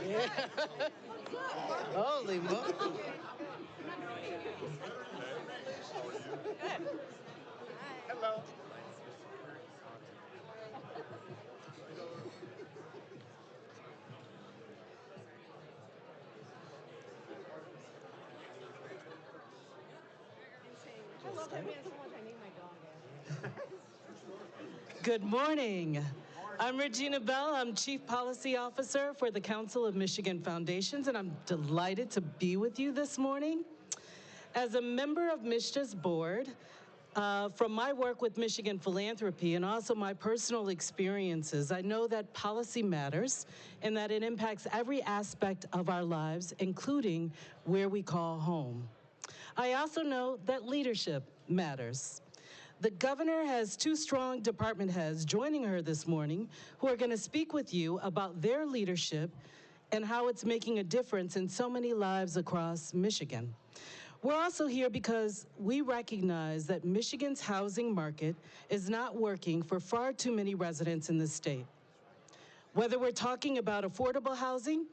Yeah. Holy moly. Hello. I love that man so much, I named my dog after. Good morning. I'm Regina Bell. I'm Chief Policy Officer for the Council of Michigan Foundations, and I'm delighted to be with you this morning. As a member of MISHDA's board, from my work with Michigan Philanthropy and also my personal experiences, I know that policy matters and that it impacts every aspect of our lives, including where we call home. I also know that leadership matters. The governor has two strong department heads joining her this morning who are going to speak with you about their leadership and how it's making a difference in so many lives across Michigan. We're also here because we recognize that Michigan's housing market is not working for far too many residents in the state. Whether we're talking about affordable housing,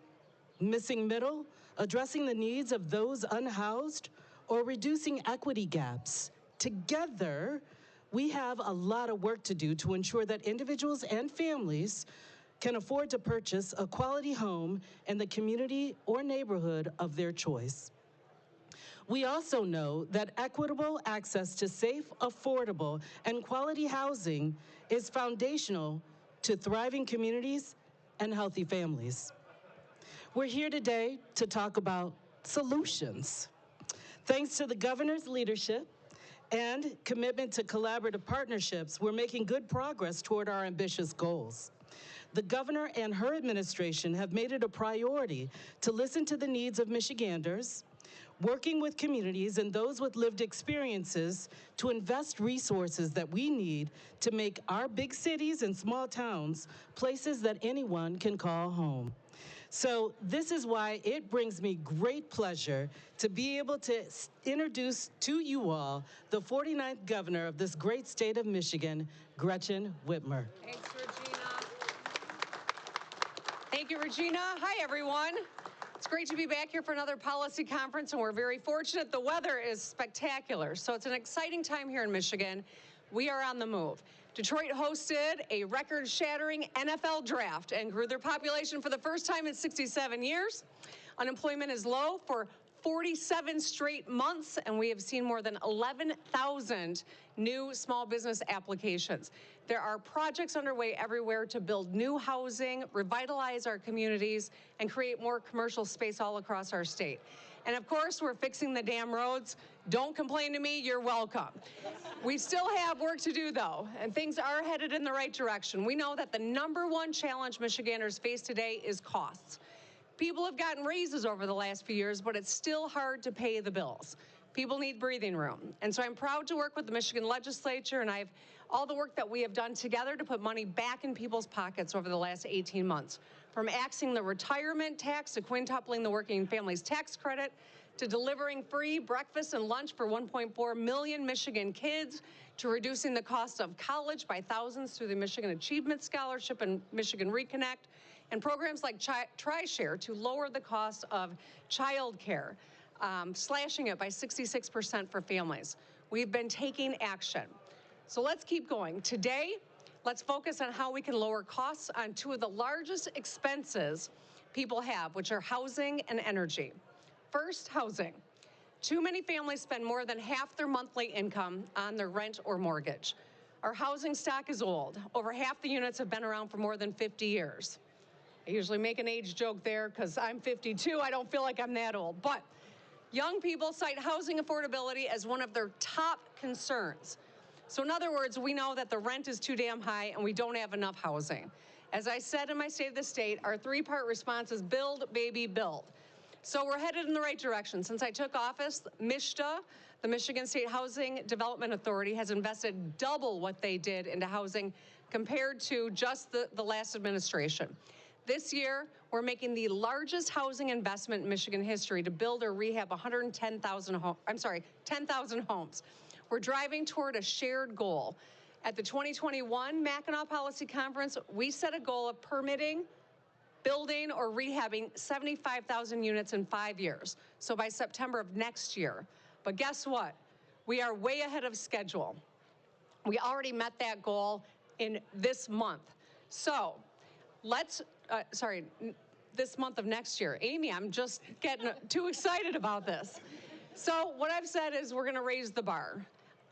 missing middle, addressing the needs of those unhoused, or reducing equity gaps, together, we have a lot of work to do to ensure that individuals and families can afford to purchase a quality home in the community or neighborhood of their choice. We also know that equitable access to safe, affordable, and quality housing is foundational to thriving communities and healthy families. We're here today to talk about solutions. Thanks to the governor's leadership and commitment to collaborative partnerships, we're making good progress toward our ambitious goals. The governor and her administration have made it a priority to listen to the needs of Michiganders, working with communities and those with lived experiences to invest resources that we need to make our big cities and small towns places that anyone can call home. So this is why it brings me great pleasure to be able to introduce to you all the 49th governor of this great state of Michigan, Gretchen Whitmer. Thanks, Regina. Thank you, Regina. Hi, everyone. It's great to be back here for another policy conference, and we're very fortunate. The weather is spectacular, so it's an exciting time here in Michigan. We are on the move. Detroit hosted a record-shattering NFL draft and grew their population for the first time in 67 years. Unemployment is low for 47 straight months, and we have seen more than 11,000 new small business applications. There are projects underway everywhere to build new housing, revitalize our communities, and create more commercial space all across our state. And of course, we're fixing the damn roads. Don't complain to me, you're welcome. We still have work to do, though, and things are headed in the right direction. We know that the #1 challenge Michiganders face today is costs. People have gotten raises over the last few years, but it's still hard to pay the bills. People need breathing room. And so I'm proud to work with the Michigan legislature, and all the work that we have done together to put money back in people's pockets over the last 18 months. From axing the retirement tax to quintupling the working families tax credit to delivering free breakfast and lunch for 1.4 million Michigan kids, to reducing the cost of college by thousands through the Michigan Achievement Scholarship and Michigan Reconnect, and programs like TriShare to lower the cost of child care, slashing it by 66% for families. We've been taking action. So let's keep going. Today, let's focus on how we can lower costs on two of the largest expenses people have, which are housing and energy. First, housing. Too many families spend more than half their monthly income on their rent or mortgage. Our housing stock is old. Over half the units have been around for more than 50 years. I usually make an age joke there because I'm 52. I don't feel like I'm that old. But young people cite housing affordability as one of their top concerns. So in other words, we know that the rent is too damn high and we don't have enough housing. As I said in my State of the State, our three-part response is build, baby, build. So we're headed in the right direction. Since I took office, MISHDA, the Michigan State Housing Development Authority, has invested double what they did into housing compared to just the last administration. This year, we're making the largest housing investment in Michigan history to build or rehab 10,000 homes. We're driving toward a shared goal. At the 2021 Mackinac Policy Conference, we set a goal of permitting building or rehabbing 75,000 units in 5 years, so by September of next year. But guess what? We are way ahead of schedule. We already met that goal in this month. So this month of next year. Amy, I'm just getting too excited about this. So what I've said is we're going to raise the bar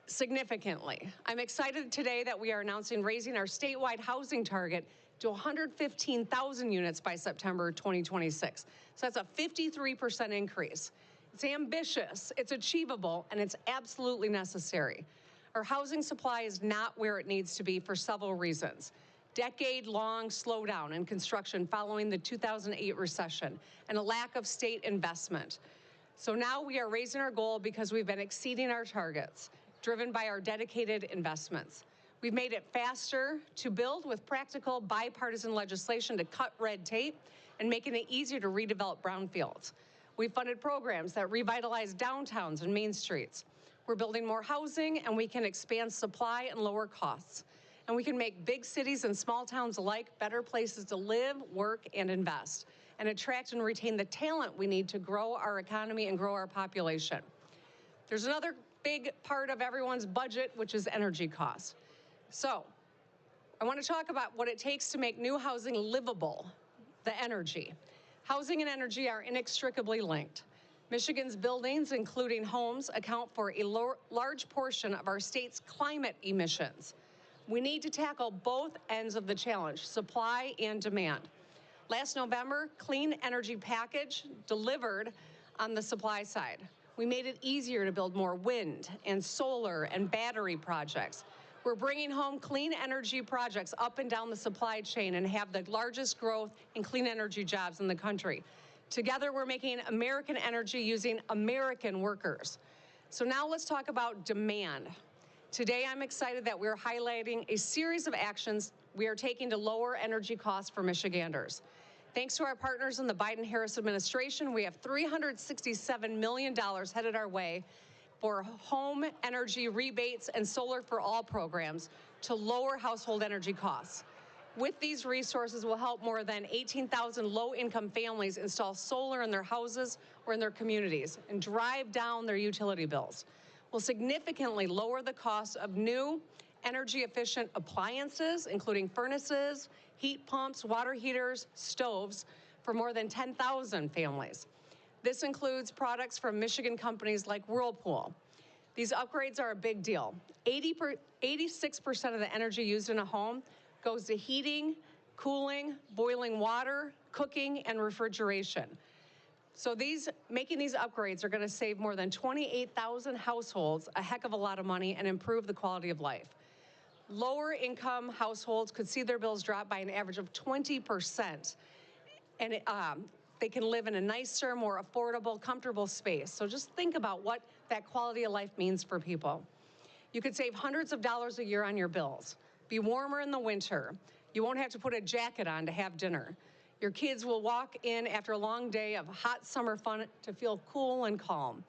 significantly. I'm excited today that we are announcing raising our statewide housing target to 115,000 units by September 2026. So that's a 53% increase. It's ambitious, it's achievable, and it's absolutely necessary. Our housing supply is not where it needs to be for several reasons. Decade-long slowdown in construction following the 2008 recession and a lack of state investment. So now we are raising our goal because we've been exceeding our targets, driven by our dedicated investments. We've made it faster to build with practical bipartisan legislation to cut red tape and making it easier to redevelop brownfields. We've funded programs that revitalize downtowns and main streets. We're building more housing, and we can expand supply and lower costs. And we can make big cities and small towns alike better places to live, work, and invest, and attract and retain the talent we need to grow our economy and grow our population. There's another big part of everyone's budget, which is energy costs. So I want to talk about what it takes to make new housing livable, the energy. Housing and energy are inextricably linked. Michigan's buildings, including homes, account for a large portion of our state's climate emissions. We need to tackle both ends of the challenge, supply and demand. Last November, Clean Energy Package delivered on the supply side. We made it easier to build more wind and solar and battery projects. We're bringing home clean energy projects up and down the supply chain and have the largest growth in clean energy jobs in the country. Together, we're making American energy using American workers. So now let's talk about demand. Today, I'm excited that we're highlighting a series of actions we are taking to lower energy costs for Michiganders. Thanks to our partners in the Biden-Harris administration, we have $367 million headed our way for home energy rebates and Solar for All programs to lower household energy costs. With these resources, we'll help more than 18,000 low-income families install solar in their houses or in their communities and drive down their utility bills. We'll significantly lower the cost of new energy-efficient appliances, including furnaces, heat pumps, water heaters, stoves, for more than 10,000 families. This includes products from Michigan companies like Whirlpool. These upgrades are a big deal. 86% of the energy used in a home goes to heating, cooling, boiling water, cooking, and refrigeration. So making these upgrades are going to save more than 28,000 households a heck of a lot of money and improve the quality of life. Lower income households could see their bills drop by an average of 20%. And they can live in a nicer, more affordable, comfortable space. So just think about what that quality of life means for people. You could save hundreds of dollars a year on your bills. Be warmer in the winter. You won't have to put a jacket on to have dinner. Your kids will walk in after a long day of hot summer fun to feel cool and calm.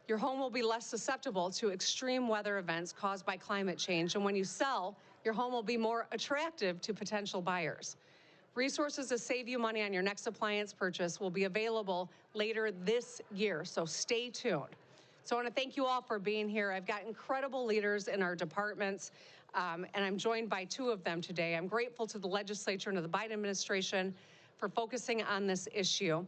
Your home will be less susceptible to extreme weather events caused by climate change, and when you sell, your home will be more attractive to potential buyers. Resources to save you money on your next appliance purchase will be available later this year, so stay tuned. So I want to thank you all for being here. I've got incredible leaders in our departments, and I'm joined by two of them today. I'm grateful to the legislature and to the Biden administration for focusing on this issue.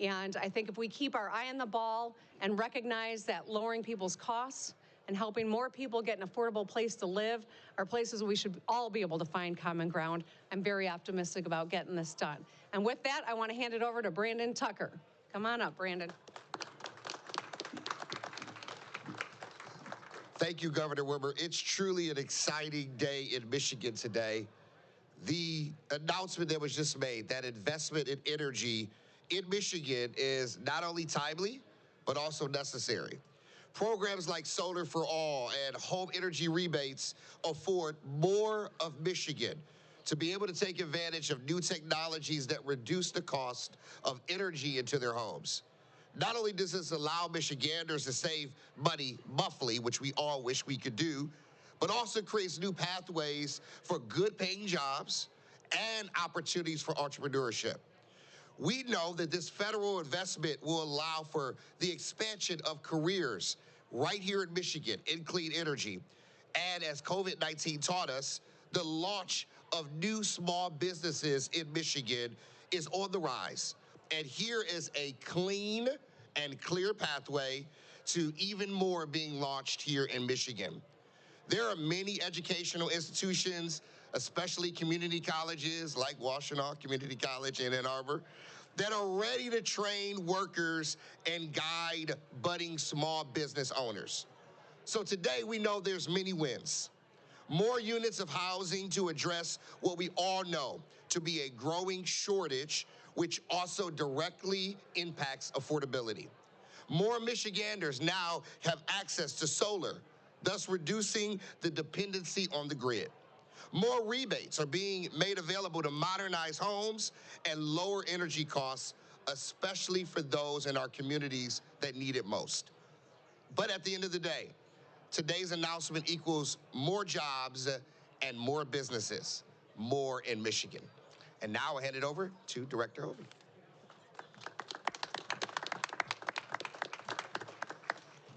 And I think if we keep our eye on the ball and recognize that lowering people's costs and helping more people get an affordable place to live are places we should all be able to find common ground. I'm very optimistic about getting this done. And with that, I want to hand it over to Brandon Tucker. Come on up, Brandon. Thank you, Governor Whitmer. It's truly an exciting day in Michigan today. The announcement that was just made, that investment in energy in Michigan, is not only timely, but also necessary. Programs like Solar for All and home energy rebates afford more of Michigan to be able to take advantage of new technologies that reduce the cost of energy into their homes. Not only does this allow Michiganders to save money monthly, which we all wish we could do, but also creates new pathways for good-paying jobs and opportunities for entrepreneurship. We know that this federal investment will allow for the expansion of careers right here in Michigan in clean energy. And as COVID-19 taught us, the launch of new small businesses in Michigan is on the rise. And here is a clean and clear pathway to even more being launched here in Michigan. There are many educational institutions, especially community colleges like Washtenaw Community College in Ann Arbor, that are ready to train workers and guide budding small business owners. So today we know there's many wins. More units of housing to address what we all know to be a growing shortage, which also directly impacts affordability. More Michiganders now have access to solar, thus reducing the dependency on the grid. More rebates are being made available to modernize homes and lower energy costs, especially for those in our communities that need it most. But at the end of the day, today's announcement equals more jobs and more businesses, more in Michigan. And now I hand it over to Director Hovey.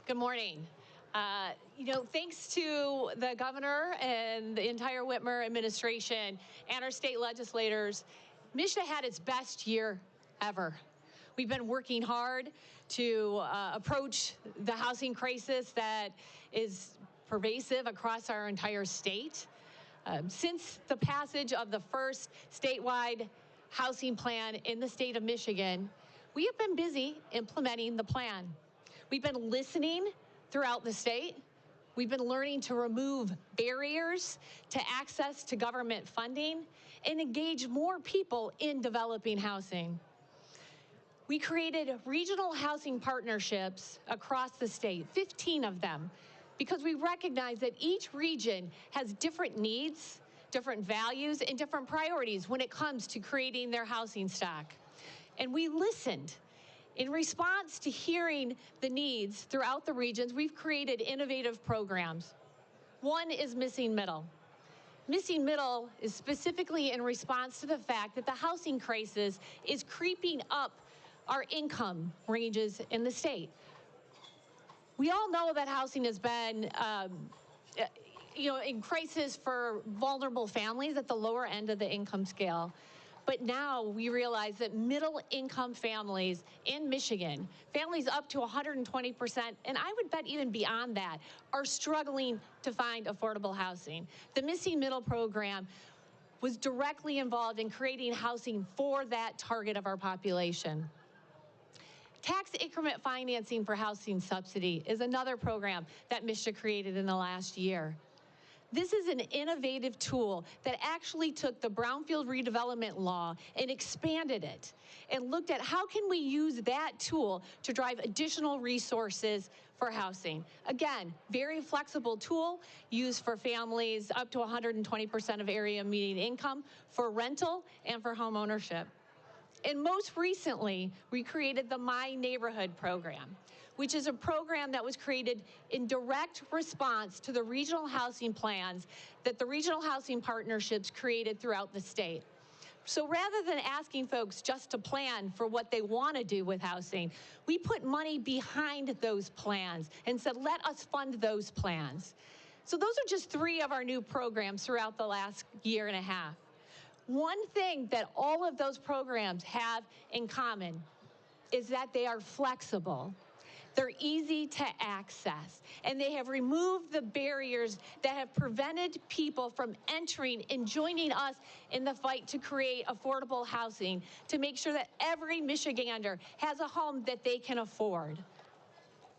Good morning. Thanks to the governor and the entire Whitmer administration and our state legislators, Michigan had its best year ever. We've been working hard to approach the housing crisis that is pervasive across our entire state. Since the passage of the first statewide housing plan in the state of Michigan, we have been busy implementing the plan. We've been listening throughout the state. We've been learning to remove barriers to access to government funding and engage more people in developing housing. We created regional housing partnerships across the state, 15 of them, because we recognize that each region has different needs, different values, and different priorities when it comes to creating their housing stock. And we listened. In response to hearing the needs throughout the regions, we've created innovative programs. One is Missing Middle. Missing Middle is specifically in response to the fact that the housing crisis is creeping up our income ranges in the state. We all know that housing has been in crisis for vulnerable families at the lower end of the income scale. But now we realize that middle income families in Michigan, families up to 120%, and I would bet even beyond that, are struggling to find affordable housing. The Missing Middle program was directly involved in creating housing for that target of our population. Tax increment financing for housing subsidy is another program that Michigan created in the last year. This is an innovative tool that actually took the brownfield redevelopment law and expanded it and looked at how can we use that tool to drive additional resources for housing. Again, very flexible tool used for families up to 120% of area median income for rental and for home ownership. And most recently, we created the My Neighborhood program, which is a program that was created in direct response to the regional housing plans that the regional housing partnerships created throughout the state. So rather than asking folks just to plan for what they want to do with housing, we put money behind those plans and said, let us fund those plans. So those are just 3 of our new programs throughout the last year and a half. One thing that all of those programs have in common is that they are flexible. They're easy to access, and they have removed the barriers that have prevented people from entering and joining us in the fight to create affordable housing, to make sure that every Michigander has a home that they can afford.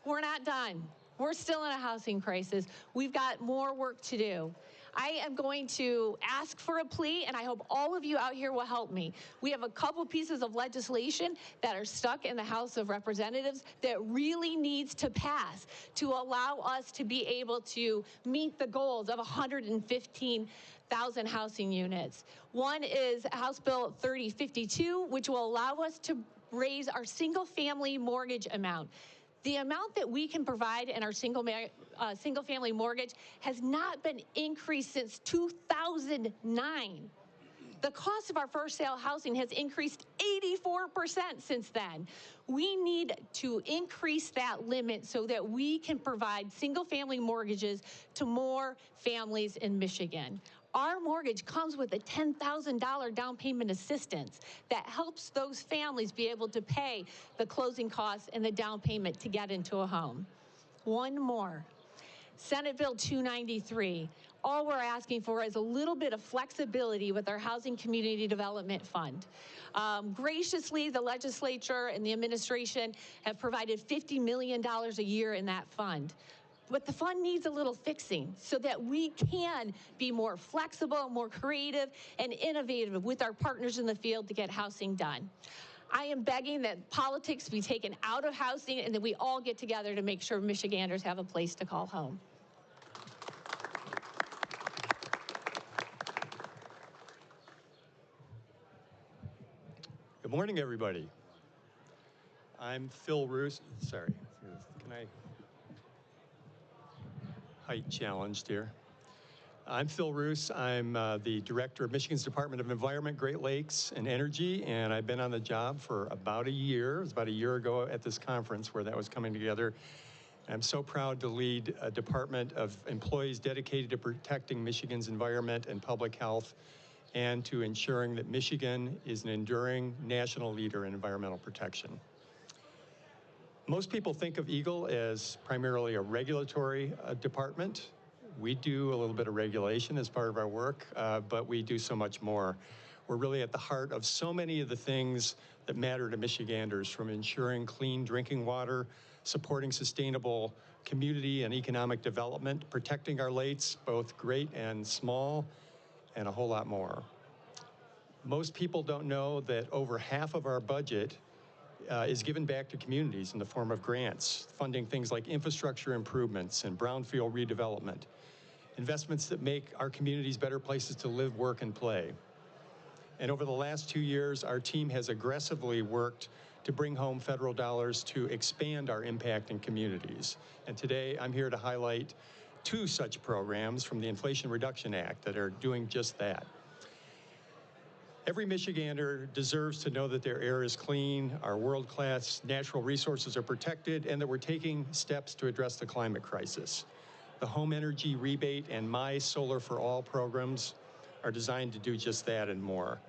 We're not done. We're still in a housing crisis. We've got more work to do. I am going to ask for a plea, and I hope all of you out here will help me. We have a couple pieces of legislation that are stuck in the House of Representatives that really needs to pass to allow us to be able to meet the goals of 115,000 housing units. One is House Bill 3052, which will allow us to raise our single-family mortgage amount. The amount that we can provide in our single-family mortgage has not been increased since 2009. The cost of our for sale housing has increased 84% since then. We need to increase that limit so that we can provide single-family mortgages to more families in Michigan. Our mortgage comes with a $10,000 down payment assistance that helps those families be able to pay the closing costs and the down payment to get into a home. One more. Senate Bill 293. All we're asking for is a little bit of flexibility with our Housing Community Development Fund. Graciously, the legislature and the administration have provided $50 million a year in that fund. But the fund needs a little fixing so that we can be more flexible, more creative, and innovative with our partners in the field to get housing done. I am begging that politics be taken out of housing and that we all get together to make sure Michiganders have a place to call home. Good morning, everybody. I'm Phil Roos. Sorry, can I? Height challenged here. I'm Phil Roos. I'm the director of Michigan's Department of Environment, Great Lakes, and Energy, and I've been on the job for about a year. It was about a year ago at this conference where that was coming together. I'm so proud to lead a department of employees dedicated to protecting Michigan's environment and public health and to ensuring that Michigan is an enduring national leader in environmental protection. Most people think of Eagle as primarily a regulatory department. We do a little bit of regulation as part of our work, but we do so much more. We're really at the heart of so many of the things that matter to Michiganders, from ensuring clean drinking water, supporting sustainable community and economic development, protecting our lakes, both great and small, and a whole lot more. Most people don't know that over half of our budget is given back to communities in the form of grants, funding things like infrastructure improvements and brownfield redevelopment, investments that make our communities better places to live, work, and play. And over the last 2 years, our team has aggressively worked to bring home federal dollars to expand our impact in communities. And today, I'm here to highlight 2 such programs from the Inflation Reduction Act that are doing just that. Every Michigander deserves to know that their air is clean, our world-class natural resources are protected, and that we're taking steps to address the climate crisis. The Home Energy Rebate and My Solar for All programs are designed to do just that and more.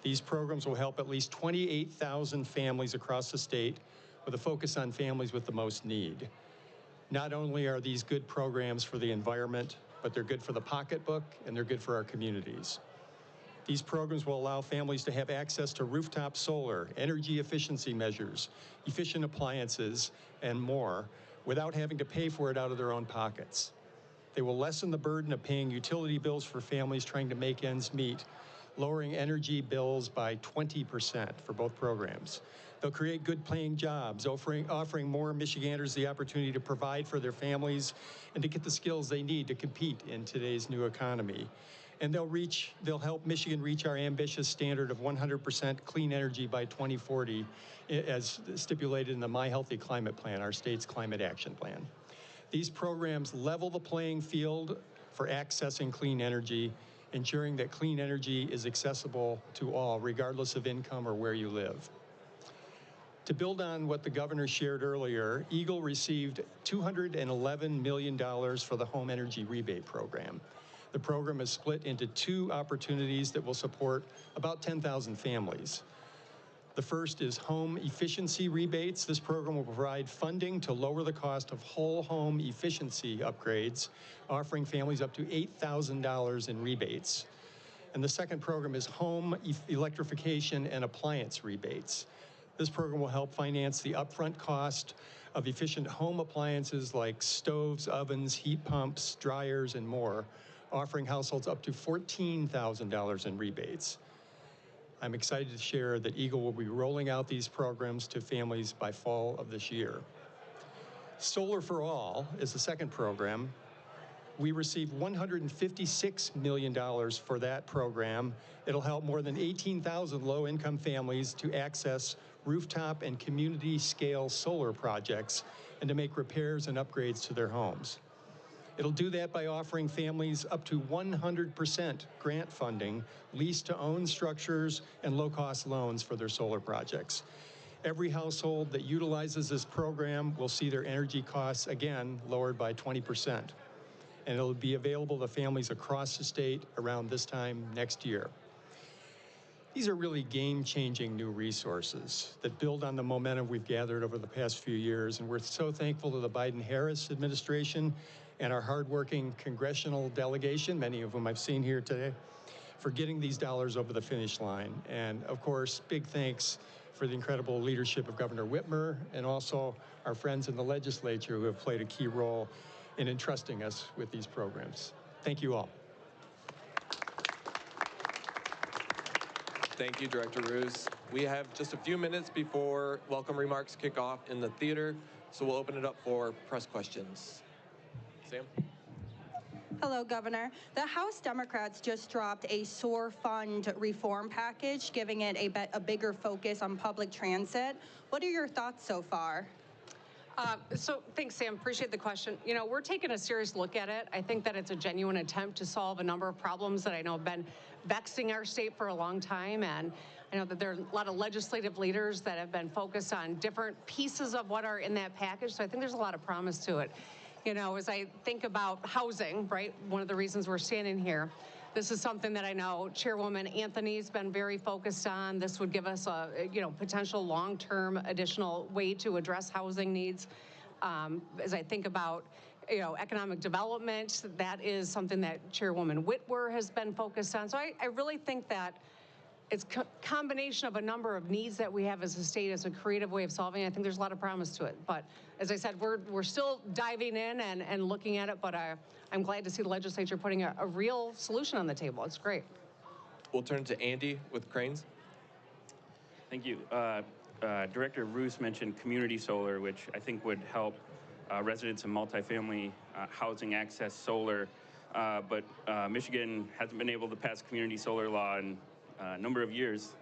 These programs will help at least 28,000 families across the state with a focus on families with the most need. Not only are these good programs for the environment, but they're good for the pocketbook and they're good for our communities. These programs will allow families to have access to rooftop solar, energy efficiency measures, efficient appliances, and more without having to pay for it out of their own pockets. They will lessen the burden of paying utility bills for families trying to make ends meet, lowering energy bills by 20% for both programs. They'll create good-paying jobs, offering more Michiganders the opportunity to provide for their families and to get the skills they need to compete in today's new economy. And they'll help Michigan reach our ambitious standard of 100% clean energy by 2040, as stipulated in the My Healthy Climate Plan, our state's climate action plan. These programs level the playing field for accessing clean energy, ensuring that clean energy is accessible to all, regardless of income or where you live. To build on what the governor shared earlier, Eagle received $211 million for the Home Energy Rebate Program. The program is split into 2 opportunities that will support about 10,000 families. The first is home efficiency rebates. This program will provide funding to lower the cost of whole home efficiency upgrades, offering families up to $8,000 in rebates. And the second program is home electrification and appliance rebates. This program will help finance the upfront cost of efficient home appliances like stoves, ovens, heat pumps, dryers, and more, offering households up to $14,000 in rebates. I'm excited to share that Eagle will be rolling out these programs to families by fall of this year. Solar for All is the second program. We received $156 million for that program. It'll help more than 18,000 low-income families to access rooftop and community-scale solar projects and to make repairs and upgrades to their homes. It'll do that by offering families up to 100% grant funding, lease-to-own structures, and low-cost loans for their solar projects. Every household that utilizes this program will see their energy costs, again, lowered by 20%. And it'll be available to families across the state around this time next year. These are really game-changing new resources that build on the momentum we've gathered over the past few years, and we're so thankful to the Biden-Harris administration and our hardworking congressional delegation, many of whom I've seen here today, for getting these dollars over the finish line. And of course, big thanks for the incredible leadership of Governor Whitmer and also our friends in the legislature who have played a key role in entrusting us with these programs. Thank you all. Thank you, Director Roos. We have just a few minutes before welcome remarks kick off in the theater, so we'll open it up for press questions. Sam? Hello, Governor. The House Democrats just dropped a SOAR fund reform package, giving it a bigger focus on public transit. What are your thoughts so far? So thanks, Sam. Appreciate the question. You know, we're taking a serious look at it. I think that it's a genuine attempt to solve a number of problems that I know have been vexing our state for a long time. And I know that there are a lot of legislative leaders that have been focused on different pieces of what are in that package. So I think there's a lot of promise to it. You know, as I think about housing, right, one of the reasons we're standing here, this is something that I know Chairwoman Anthony's been very focused on. This would give us a, potential long-term additional way to address housing needs. As I think about, economic development, that is something that Chairwoman Whitmer has been focused on. So I really think that it's a combination of a number of needs that we have as a state as a creative way of solving it. I think there's a lot of promise to it. But as I said, we're still diving in and looking at it, but I'm glad to see the legislature putting a real solution on the table. It's great. We'll turn to Andy with Cranes. Thank you. Director Roos mentioned community solar, which I think would help residents in multifamily housing access solar. But Michigan hasn't been able to pass a community solar law in a number of years.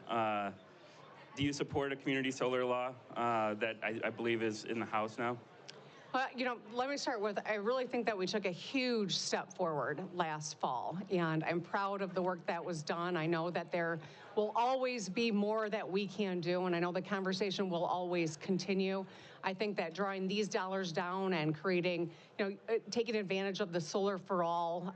Do you support a community solar law that I believe is in the House now? Let me start with, I really think that we took a huge step forward last fall, and I'm proud of the work that was done. I know that there will always be more that we can do, and I know the conversation will always continue. I think that drawing these dollars down and creating, taking advantage of the Solar for All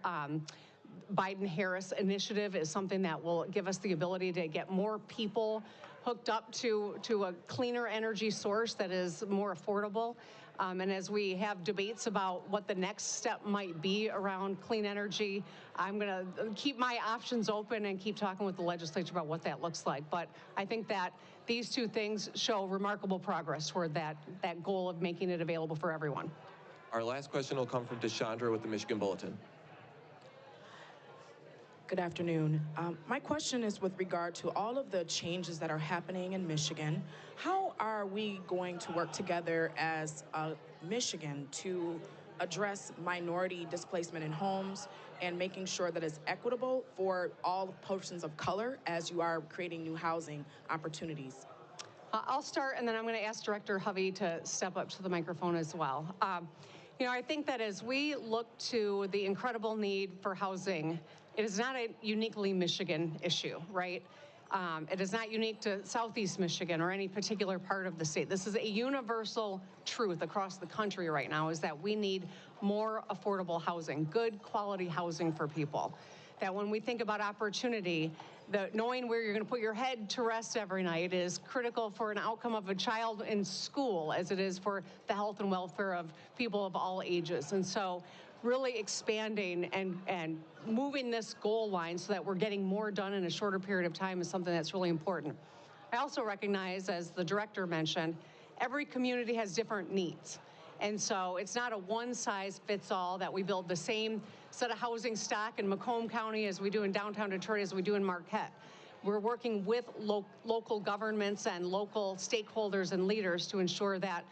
Biden-Harris initiative is something that will give us the ability to get more people hooked up to a cleaner energy source that is more affordable. And as we have debates about what the next step might be around clean energy, I'm going to keep my options open and keep talking with the legislature about what that looks like. But I think that these two things show remarkable progress toward that goal of making it available for everyone. Our last question will come from Deshandra with the Michigan Bulletin. Good afternoon. My question is with regard to all of the changes that are happening in Michigan. How are we going to work together as Michigan to address minority displacement in homes and making sure that it's equitable for all persons of color as you are creating new housing opportunities? I'll start, and then I'm going to ask Director Hovey to step up to the microphone as well. I think that as we look to the incredible need for housing, it is not a uniquely Michigan issue, right? It is not unique to Southeast Michigan or any particular part of the state. This is a universal truth across the country right now, is that we need more affordable housing, good quality housing for people. That when we think about opportunity, knowing where you're going to put your head to rest every night is critical for an outcome of a child in school, as it is for the health and welfare of people of all ages. And so really expanding and moving this goal line so that we're getting more done in a shorter period of time is something that's really important. I also recognize, as the director mentioned, every community has different needs. And so it's not a one-size-fits-all that we build the same set of housing stock in Macomb County as we do in downtown Detroit as we do in Marquette. We're working with local governments and local stakeholders and leaders to ensure that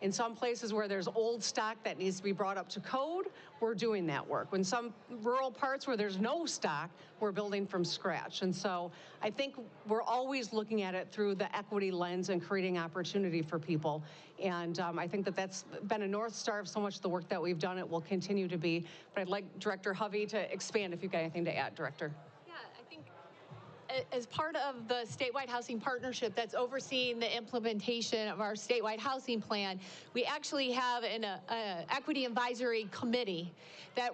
In some places where there's old stock that needs to be brought up to code, we're doing that work. In some rural parts where there's no stock, we're building from scratch. And so I think we're always looking at it through the equity lens and creating opportunity for people. And I think that that's been a North Star of so much of the work that we've done. It will continue to be. But I'd like Director Hovey to expand if you've got anything to add, Director. As part of the statewide housing partnership that's overseeing the implementation of our statewide housing plan, we actually have an equity advisory committee that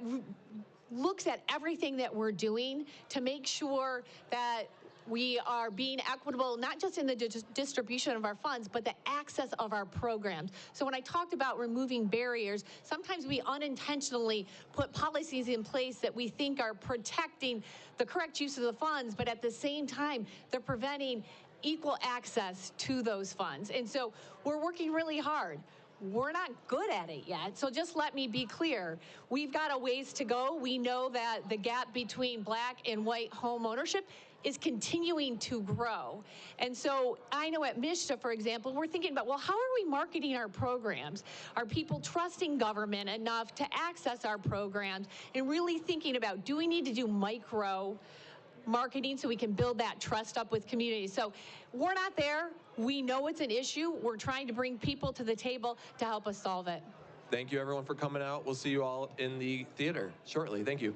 looks at everything that we're doing to make sure that we are being equitable, not just in the distribution of our funds, but the access of our programs. So when I talked about removing barriers, sometimes we unintentionally put policies in place that we think are protecting the correct use of the funds, but at the same time, they're preventing equal access to those funds. And so we're working really hard. We're not good at it yet, so just let me be clear. We've got a ways to go. We know that the gap between Black and white home ownership is continuing to grow. And so I know at MSHDA, for example, we're thinking about, well, how are we marketing our programs? Are people trusting government enough to access our programs? And really thinking about, do we need to do micro marketing so we can build that trust up with communities? So we're not there. We know it's an issue. We're trying to bring people to the table to help us solve it. Thank you, everyone, for coming out. We'll see you all in the theater shortly. Thank you.